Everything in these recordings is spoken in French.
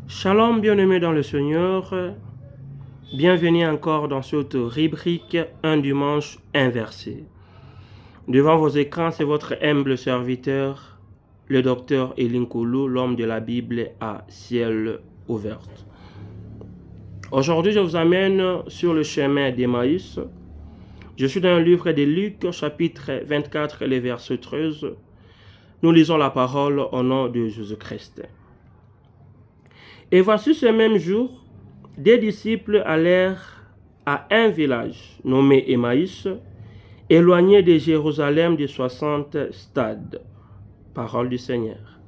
Shalom, bien-aimés dans le Seigneur. Bienvenue encore dans cette rubrique Un dimanche inversé. Devant vos écrans, c'est votre humble serviteur, le docteur Elin Koulou, l'homme de la Bible à ciel ouvert. Aujourd'hui, je vous amène sur le chemin d'Emmaüs. Je suis dans le livre de Luc, chapitre 24, les versets 13. Nous lisons la parole au nom de Jésus-Christ. Et voici ce même jour, des disciples allèrent à un village nommé Emmaüs, éloigné de Jérusalem de 60 stades. Parole du Seigneur.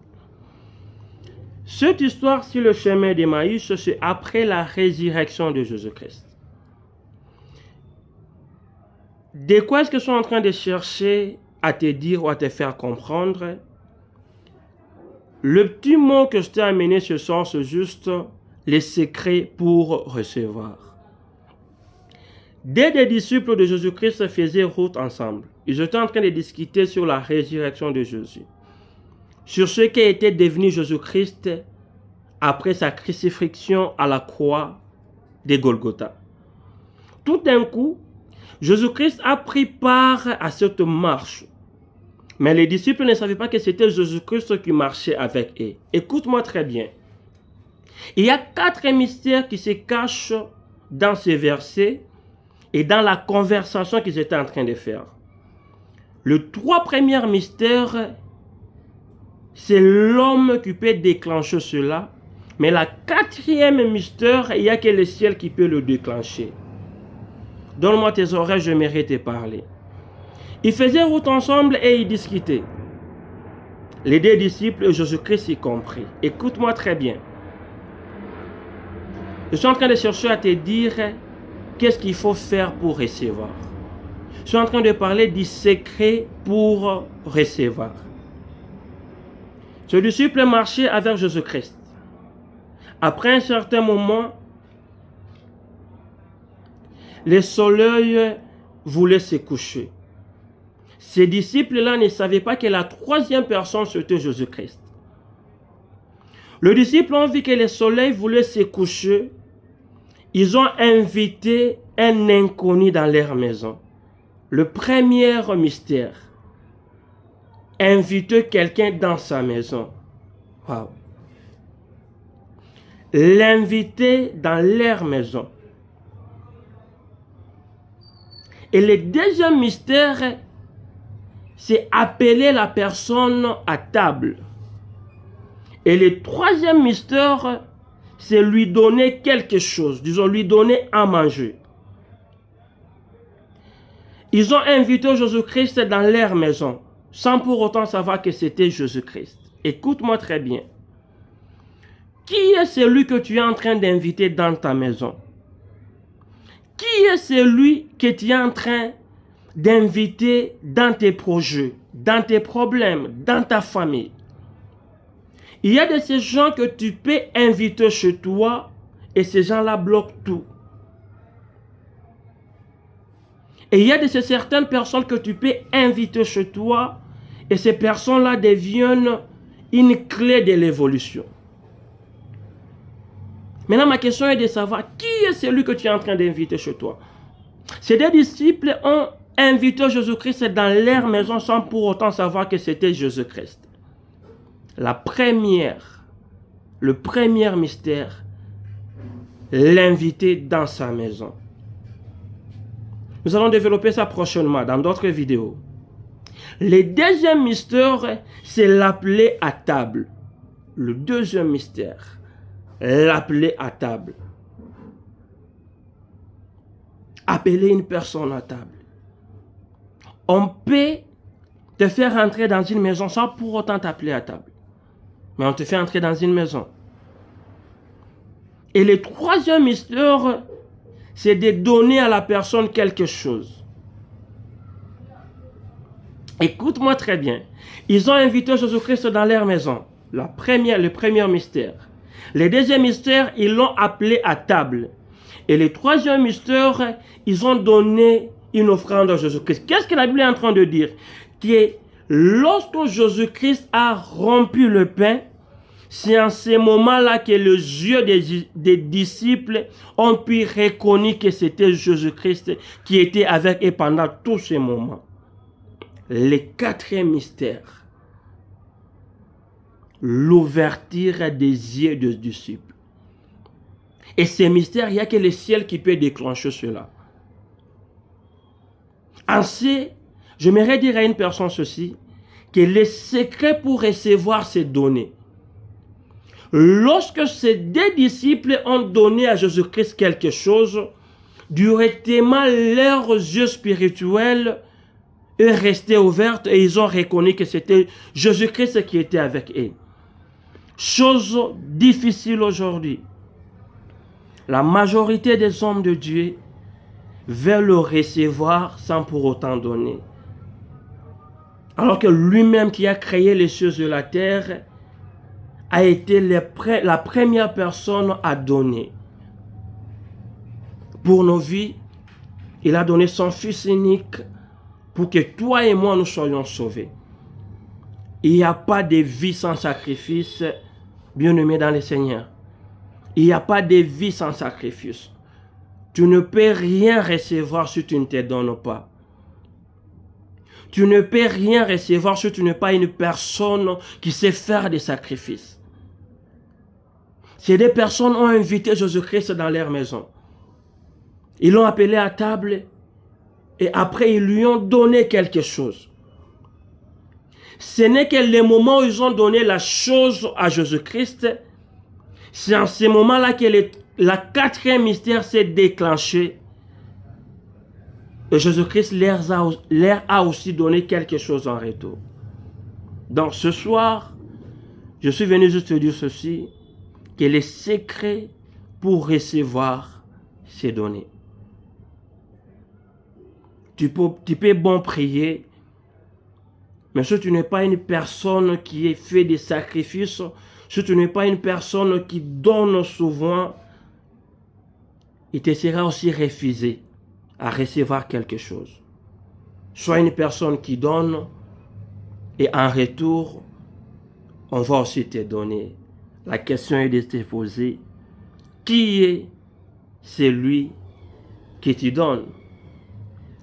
Cette histoire sur le chemin d'Emmaüs, c'est après la résurrection de Jésus-Christ. De quoi est-ce qu'ils sont en train de chercher à te dire ou à te faire comprendre? Le petit mot que je t'ai amené ce soir, c'est juste les secrets pour recevoir. Dès les disciples de Jésus-Christ faisaient route ensemble, ils étaient en train de discuter sur la résurrection de Jésus, sur ce qui était devenu Jésus-Christ après sa crucifixion à la croix de Golgotha. Tout d'un coup, Jésus-Christ a pris part à cette marche. Mais les disciples ne savaient pas que c'était Jésus-Christ qui marchait avec eux. Écoute-moi très bien. Il y a 4 mystères qui se cachent dans ces versets et dans la conversation qu'ils étaient en train de faire. Le 3 premier mystère, c'est l'homme qui peut déclencher cela. Mais la 4e mystère, il n'y a que le ciel qui peut le déclencher. Donne-moi tes oreilles, je mérite de parler. Ils faisaient route ensemble et ils discutaient. Les 2 disciples et Jésus-Christ y compris. Écoute-moi très bien. Je suis en train de chercher à te dire qu'est-ce qu'il faut faire pour recevoir. Je suis en train de parler du secret pour recevoir. Ce disciple marchait avec Jésus-Christ. Après un certain moment, le soleil voulait se coucher. Ces disciples-là ne savaient pas que la 3e personne, c'était Jésus-Christ. Les disciples ont vu que le soleil voulait se coucher. Ils ont invité un inconnu dans leur maison. Le premier mystère. Inviter quelqu'un dans sa maison. Wow. L'inviter dans leur maison. Et le 2e mystère, c'est appeler la personne à table. Et le 3e mystère, c'est lui donner quelque chose. Disons, lui donner à manger. Ils ont invité Jésus-Christ dans leur maison, sans pour autant savoir que c'était Jésus-Christ. Écoute-moi très bien. Qui est celui que tu es en train d'inviter dans ta maison? Qui est celui que tu es en train d'inviter dans tes projets, dans tes problèmes, dans ta famille? Il y a de ces gens que tu peux inviter chez toi et ces gens-là bloquent tout. Et il y a de ces certaines personnes que tu peux inviter chez toi et ces personnes-là deviennent une clé de l'évolution. Maintenant, ma question est de savoir qui est celui que tu es en train d'inviter chez toi. Ces 2 disciples ont invité Jésus-Christ dans leur maison sans pour autant savoir que c'était Jésus-Christ. Le premier mystère, l'inviter dans sa maison. Nous allons développer ça prochainement dans d'autres vidéos. Le 2e mystère, c'est l'appeler à table. Le 2e mystère, l'appeler à table. Appeler une personne à table. On peut te faire entrer dans une maison sans pour autant t'appeler à table. Mais on te fait entrer dans une maison. Et le 3e mystère, c'est de donner à la personne quelque chose. Écoute-moi très bien. Ils ont invité Jésus-Christ dans leur maison. Le premier mystère. Le 2e mystère, ils l'ont appelé à table. Et le 3e mystère, ils ont donné une offrande à Jésus-Christ. Qu'est-ce que la Bible est en train de dire? Que lorsque Jésus-Christ a rompu le pain, C'est en ces moments-là que les yeux des disciples ont pu reconnaître que c'était Jésus-Christ qui était avec eux pendant tous ces moments. Le quatrième mystère, l'ouverture des yeux des disciples. Et ces mystères, il n'y a que le ciel qui peut déclencher cela. Ainsi, j'aimerais dire à une personne ceci, que le secret pour recevoir ces données, lorsque ces deux disciples ont donné à Jésus-Christ quelque chose, directement leurs yeux spirituels est resté ouverts et ils ont reconnu que c'était Jésus-Christ qui était avec eux. Chose difficile aujourd'hui. La majorité des hommes de Dieu veulent le recevoir sans pour autant donner. Alors que lui-même qui a créé les cieux et la terre a été la première personne à donner. Pour nos vies, il a donné son Fils unique pour que toi et moi nous soyons sauvés. Il n'y a pas de vie sans sacrifice, bien-aimé dans le Seigneur. Il n'y a pas de vie sans sacrifice. Tu ne peux rien recevoir si tu ne te donnes pas. Tu ne peux rien recevoir si tu n'es pas une personne qui sait faire des sacrifices. Ces deux personnes ont invité Jésus-Christ dans leur maison. Ils l'ont appelé à table et après ils lui ont donné quelque chose. Ce n'est que le moment où ils ont donné la chose à Jésus-Christ, c'est en ce moment-là que la quatrième mystère s'est déclenché. Et Jésus-Christ leur a aussi donné quelque chose en retour. Donc ce soir, je suis venu juste te dire ceci, que les secrets pour recevoir ces données. Tu peux bon prier, mais si tu n'es pas une personne qui fait des sacrifices, si tu n'es pas une personne qui donne souvent, il te sera aussi refusé à recevoir quelque chose. Sois une personne qui donne et en retour, on va aussi te donner. La question est de te poser, qui est celui qui te donne?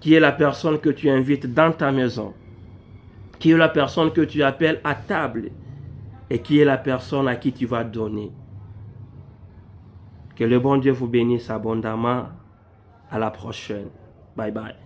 Qui est la personne que tu invites dans ta maison? Qui est la personne que tu appelles à table? Et qui est la personne à qui tu vas donner? Que le bon Dieu vous bénisse abondamment. À la prochaine. Bye bye.